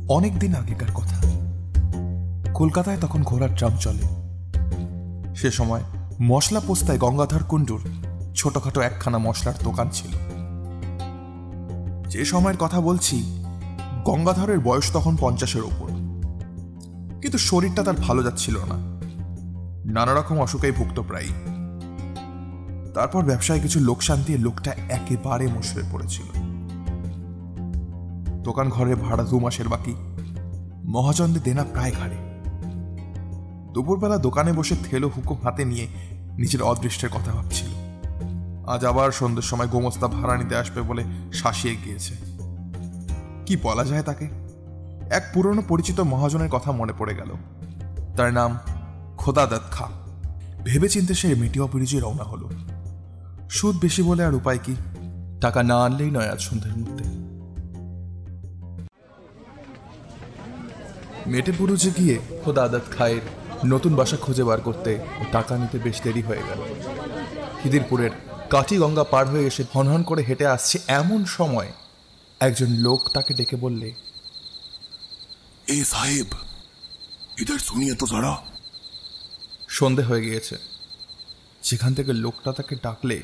অনেক দিন আগেকার কথা। কলকাতায় তখন ঘোড়ার ট্রাম চলে। সে সময় মশলা পোস্তায় গঙ্গাধর কুণ্ডুর ছোটখাটো একখানা মশলার দোকান ছিল। যে সময়ের কথা বলছি, গঙ্গাধরের বয়স তখন 50-এর ওপর, কিন্তু শরীরটা তার ভালো যাচ্ছিল না। নানা রকম অসুখেই ভুগত প্রায়। তারপর ব্যবসায় কিছু লোকসান দিয়ে লোকটা একেবারে মুশড়ে পড়েছিল। দোকান ঘরের ভাড়া 2 মাসের বাকি, মহাজনদের দেনা প্রায় ঘাড়ে। দুপুরবেলা দোকানে বসে থেলো হুকুম হাতে নিয়ে নিজের অদৃষ্টের কথা ভাবছিল। আজ আবার সন্ধ্যের সময় গোমস্তা ভাড়া নিতে আসবে বলে শাসিয়ে গিয়েছে। কি বলা যায় তাকে? এক পুরনো পরিচিত মহাজনের কথা মনে পড়ে গেল। তার নাম খোদা দত্ত খাঁ। ভেবে চিন্তে সে মেটিওয়া ব্রিজে রওনা হলো। সুদ বেশি বলে আর উপায় কি, টাকা না আনলেই নয় আজ সন্ধ্যের মধ্যে। মেটেপুরুজে গিয়ে খোদা দত্ত খাঁয়ের নতুন বাসা খুঁজে বার করতে ও টাকা নিতে বেশ দেরি হয়ে গেল। খিদিরপুরের কাঠি গঙ্গা পার হয়ে এসে হনহন করে হেঁটে আসছে এমন সময় একজন লোক তাকে ডেকে বললে, এ সাহেব, ইধার শুনিয়ে তো জরা। সন্ধে হয়ে গিয়েছে। যেখান থেকে লোকটা তাকে ডাকলে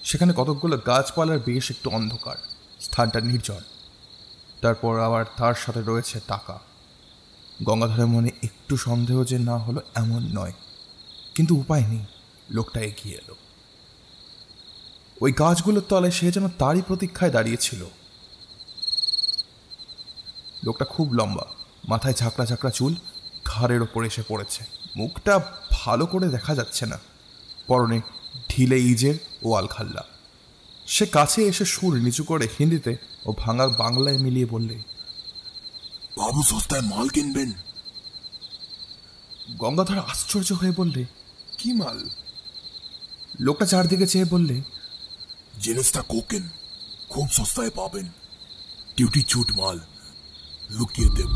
সেখানে কতকগুলো গাছপালার বেশ একটু অন্ধকার, স্থানটা নির্জন। তারপর আবার তার সাথে রয়েছে টাকা। গঙ্গাধরের মনে একটু সন্দেহ যে না হলো এমন নয়, কিন্তু উপায় নেই। লোকটা এগিয়ে এলো। ওই গাছগুলোর তলায় সে যেন তারই প্রতীক্ষায় দাঁড়িয়েছিল। লোকটা খুব লম্বা, মাথায় ঝাঁকড়া ঝাঁকড়া চুল, ঘাড়ের ওপর এসে পড়েছে। মুখটা ভালো করে দেখা যাচ্ছে না। পরনে ঢিলে ইজের ও আলখাল্লা। সে কাছে এসে সুর নিচু করে হিন্দিতে ও ভাঙা বাংলায় মিলিয়ে বললে, বাবু সস্তায় মাল কিনবেন? গঙ্গাধর আশ্চর্য হয়ে বললে, কি মাল? লোকটা চারদিকে চেয়ে বললে, জিনিসটা কোকেন, খুব সস্তায় পাবেন, ডিউটি ছুট মাল, লুকিয়ে দেব।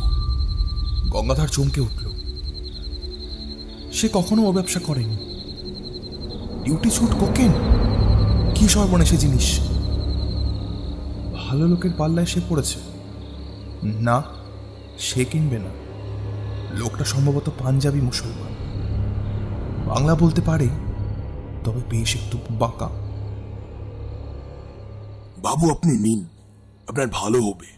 গঙ্গাধর চমকে উঠল। সে কখনো ও ব্যবসা করেনি। ডিউটি ছুট কোকেন? কি সর্বনেশে জিনিস! ভালো লোকের পাল্লায় সে পড়েছে। না, সে কিনবে না। লোকটা সম্ভবত পাঞ্জাবি মুসলমান, বাংলা বলতে পারে, তবে বেশ একটু বাঁকা। বাবু আপনি নিন, আপনার ভালো হবে,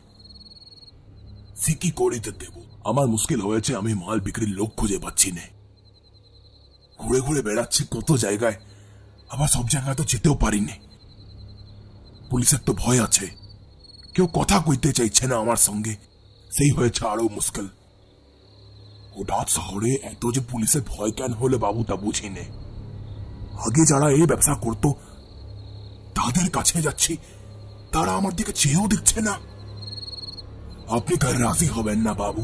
সিকি করিতে দেব। আমার মুশকিল হয়েছে, আমি মাল বিক্রির লোক খুঁজে পাচ্ছি না। ঘুরে ঘুরে বেড়াচ্ছি কত জায়গায়, আবার সব জায়গায় তো যেতেও পারিনি। পুলিশের তো ভয় আছে, কেউ কথা কইতে চাইছে না আমার সঙ্গে, সেই হয়েছে আরো মুশকিল। হঠাৎ শহরে এত যে পুলিশের ভয় কেন হলে বাবু তা বুঝি নে। আগে যারা এই ব্যবসা করতো তাদের কাছে যাচ্ছি, তারা আমার দিকে চেয়েও দেখছে না। আপনি কার রাজি হবেন না বাবু,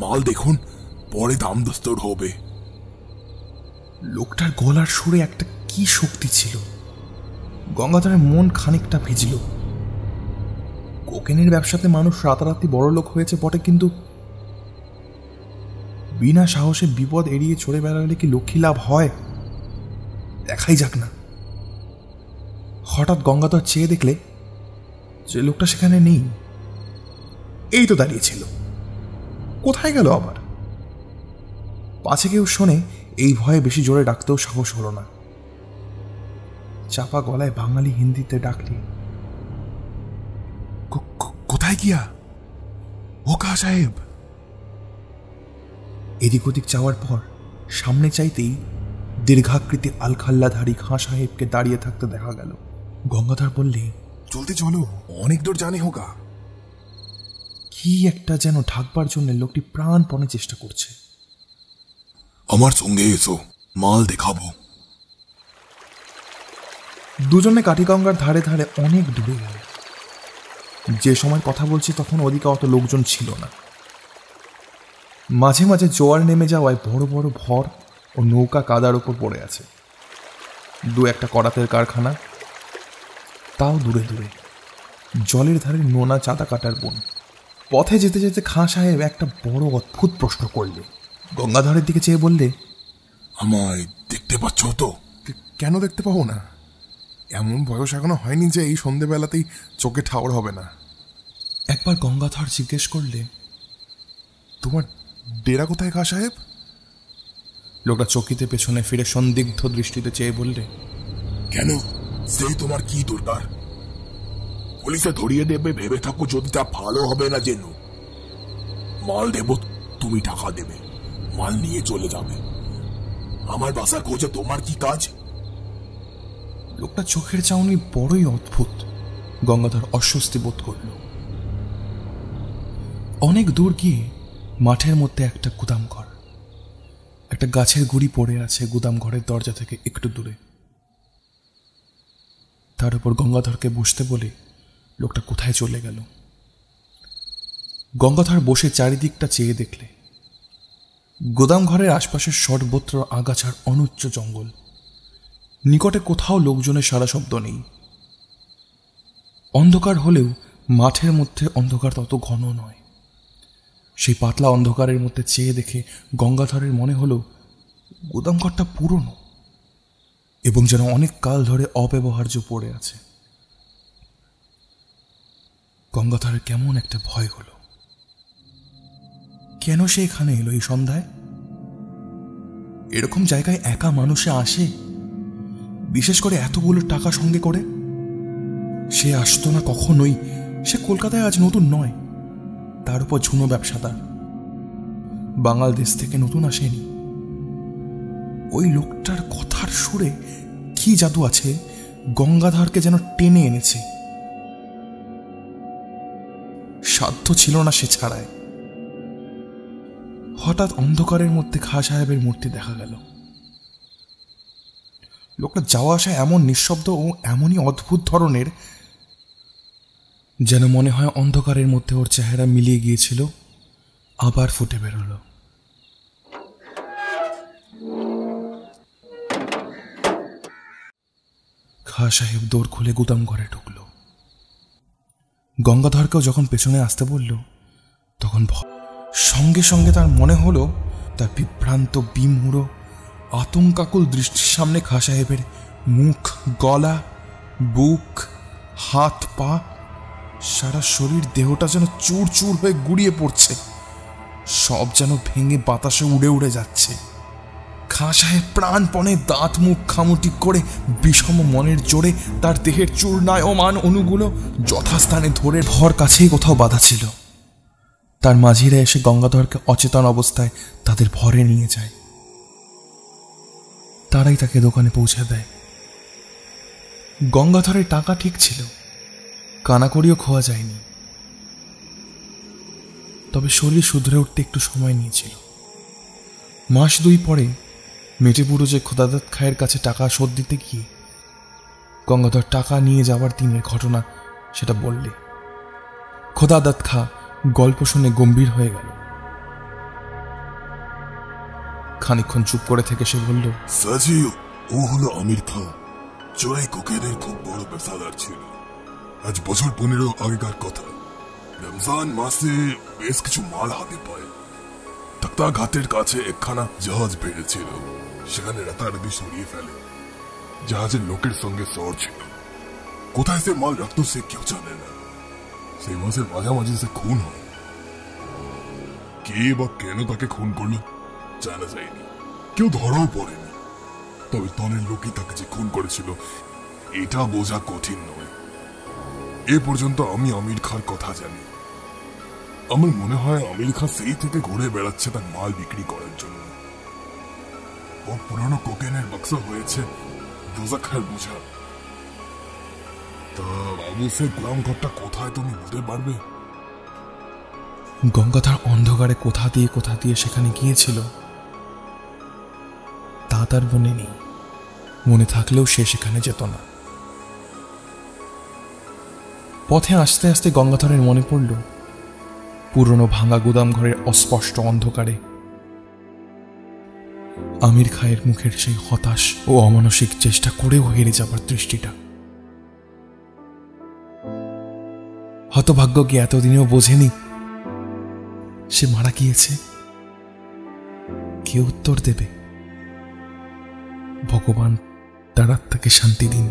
মাল দেখুন, পরে দাম দস্তর হবে। লোকটার গলার সুরে একটা কি শক্তি ছিল। গঙ্গাধরের মন খানিকটা ভিজল। কোকেনের ব্যবসাতে মানুষ রাতারাতি বড় লোক হয়েছে বটে, কিন্তু বিনা সাহসে বিপদ এড়িয়ে চড়ে বেড়ালে কি লক্ষ্মী লাভ হয়? দেখাই যাক না। হঠাৎ গঙ্গাধর চেয়ে দেখলে যে লোকটা সেখানে নেই। এই তো দাঁড়িয়েছিল, কোথায় গেল আবার? পাছে কেউ শোনে এই ভয়ে বেশি জোরে ডাকতেও সাহস হলো না। চাপা গলায় বাঙালি হিন্দিতে ডাকলি, কোথায় গিয়া? ও কা সাহেব। এদিক ওদিক যাওয়ার পর সামনে চাইতেই দীর্ঘাকৃতি আলখাল্লাধারী খাঁ সাহেবকে দাঁড়িয়ে থাকতে দেখা গেল। গঙ্গাধর বললে, চলতে চলো, অনেক দূর জানে হোগা। কি একটা যেন ঢাকবার জন্য লোকটি প্রাণপণে চেষ্টা করছে। আমার সঙ্গে এসো, মাল দেখাবো। দুজনে কাঠিগঙ্গার ধারে ধারে অনেক দূরে গেল। যে সময় কথা বলছি তখন ওদিকে অত লোকজন ছিল না। মাঝে মাঝে জোয়ার নেমে যাওয়ায় বড় বড় ভর ও নৌকা কাদার উপর পড়ে আছে। 2-1টা করাতের কারখানা, তাও দূরে দূরে। জলের ধারে নোনা চাঁদা কাটার বন। পথে যেতে যেতে খাঁ সাহেব একটা বড় অদ্ভুত প্রশ্ন করলে। গঙ্গাধরের দিকে চেয়ে বললে, আমায় দেখতে পাচ্ছ তো? কেন দেখতে পাবো না? এমন বয়স এখনো হয়নি যে এই সন্ধেবেলাতেই চোখে ঠাওর হবে না। একবার গঙ্গাধর জিজ্ঞেস করলে, তোমার ডেরা কোথায় খাঁ সাহেব? লোকটা চকিতে পেছনে ফিরে সন্দিগ্ধ দৃষ্টিতে চেয়ে বললে, কেন, সেই তোমার কি দরকার? পুলিশে ধরিয়ে দেবে ভেবে থাকো যদি তা ভালো হবে না যেন। মাল দেব, তুমি টাকা দেবে, মাল নিয়ে চলে যাবে। আমার বাসা খোঁজে তোমার কি কাজ? লোকটা চোখের চাউনি বড়ই অদ্ভুত। গঙ্গাধর অস্বস্তি বোধ করল। অনেক দূর গিয়ে মাঠের মধ্যে একটা গুদাম ঘর, একটা গাছের গুড়ি পড়ে আছে গুদাম ঘরের দরজা থেকে একটু দূরে। তার উপর গঙ্গাধরকে বসতে বলে লোকটা কোথায় চলে গেল। গঙ্গাধর বসে চারিদিকটা চেয়ে দেখলে গুদাম ঘরের আশপাশের সর্বত্র আগাছার অনুচ্চ জঙ্গল। নিকটে কোথাও লোকজনের সারা শব্দ নেই। অন্ধকার হলেও মাঠের মধ্যে অন্ধকার তত ঘন নয়। সেই পাতলা অন্ধকারের মধ্যে চেয়ে দেখে গঙ্গাধরের মনে হলো গুদামঘরটা পুরনো এবং যেন অনেক কাল ধরে অব্যবহার্য পড়ে আছে। গঙ্গাধরের কেমন একটা ভয় হলো। কেন সে এখানে এলো এই সন্ধ্যায়? এরকম জায়গায় একা মানুষে আসে, বিশেষ করে এতগুলো টাকা সঙ্গে করে? সে আসতো না কখনোই। সে কলকাতায় আজ নতুন নয়, তার উপর ঝুনো ব্যবসাদার। বাংলাদেশ থেকে নতুন আসেনি। ওই লোকটার কথার সুরে কি জাদু আছে, গঙ্গাধরকে যেন টেনে এনেছে। সাধ্য ছিল না সে ছাড়ায়। হঠাৎ অন্ধকারের মধ্যে খাঁ সাহেবের মূর্তি দেখা গেল। লোকটা যাওয়া আসা এমন নিঃশব্দ ও এমনই অদ্ভুত ধরনের, যেন মনে হয় অন্ধকারের মধ্যে ওর চেহারা মিলিয়ে গিয়েছিল, আবার ফুটে বেরোলো। খাঁ সাহেব দৌড় খুলে গুদাম ঘরে ঢুকল। গঙ্গাধরকেও যখন পেছনে আসতে বলল, তখন সঙ্গে সঙ্গে তার মনে হলো তার বিভ্রান্ত বিমূঢ় আতঙ্কাকুল দৃষ্টির সামনে খাঁ সাহেবের মুখ, গলা, বুক, হাত, পা, সারা শরীর, দেহটা যেন চুর চুর হয়ে গুড়িয়ে পড়ছে। সব যেন ভেঙে বাতাসে উড়ে উড়ে যাচ্ছে। খাঁ সাহেব প্রাণপণে দাঁত মুখ খামুটি করে বিষম মনের জোরে তার দেহের চূর্ণায়মান অণুগুলো যথাস্থানে ধরে ধর কাছেই কোথাও বাঁধা ছিল। তার মাঝিরা এসে গঙ্গাধরকে অচেতন অবস্থায় তাদের ভরে নিয়ে যায়। তারাই তাকে দোকানে পৌঁছে দেয়। গঙ্গাধরের টাকা ঠিক ছিল, কানাকড়িও খোয়া যায়নি, তবে শরীর শুধরে উঠতে একটু সময় নিয়েছিল। মাস দুই পরে মেটেপুরো যে খোদাদাত খায়ের কাছে টাকা শোধ দিতে গিয়ে গঙ্গাধর টাকা নিয়ে যাওয়ার দিনের ঘটনা সেটা বললে খোদাদাত খা গল্প শুনে গম্ভীর হয়ে গেল। খানিকক্ষণ চুপ করে থেকে সে বলল, সাজি, ও হলো আমির খাঁ। চোরাই কোকেনের খুব বড় ব্যবসাদার ছিল। আজ বছর 15 আগেকার কথা। রমজান মাসে বেশ কিছু মাল হাতে পায়। তাক্তা ঘাটের কাছে একখানা জাহাজ বেড়েছিল, সেখানে রাতারাতি সরিয়ে ফেলে। জাহাজের লোকের সঙ্গে শহর ছিল। কোথায় সে মাল রাখতো সে কেউ জানে না। সেই মাসের মাঝামাঝি সে খুন হয়। কে বা কেন তাকে খুন করলো জানা যায়নি, কেউ ধরাও পড়েনি। তবে দলের লোকই তাকে যে খুন করেছিল এটা বোঝা কঠিন নয়। এ পর্যন্ত আমি আমির খাঁর কথা জানি। আমার মনে হয় আমির খাঁ সেই থেকে ঘুরে বেড়াচ্ছে তার মাল বিক্রি করার জন্য। ওর পুরনো কোকেনের বাক্স হয়েছে রোজা খায়ের বোঝা। তা বাবু, সে গোলাম ঘরটা কোথায় তুমি বলতে পারবে? গঙ্গাধর অন্ধকারে কোথা দিয়ে সেখানে গিয়েছিল তা তার মনে নেই। মনে থাকলেও সে সেখানে যেত না। পথে আসতে আসতে গঙ্গাধরের মনে পড়ল পুরনো ভাঙা গুদাম ঘরের অস্পষ্ট অন্ধকারে আমির খাঁয়ের মুখের সেই হতাশ ও অমানসিক চেষ্টা করেও হেরে যাবার দৃষ্টিটা। হতভাগ্য কি এতদিনেও বোঝেনি সে মারা গিয়েছে? কে উত্তর দেবে? ভগবান তার আত্মাকে শান্তি দিন।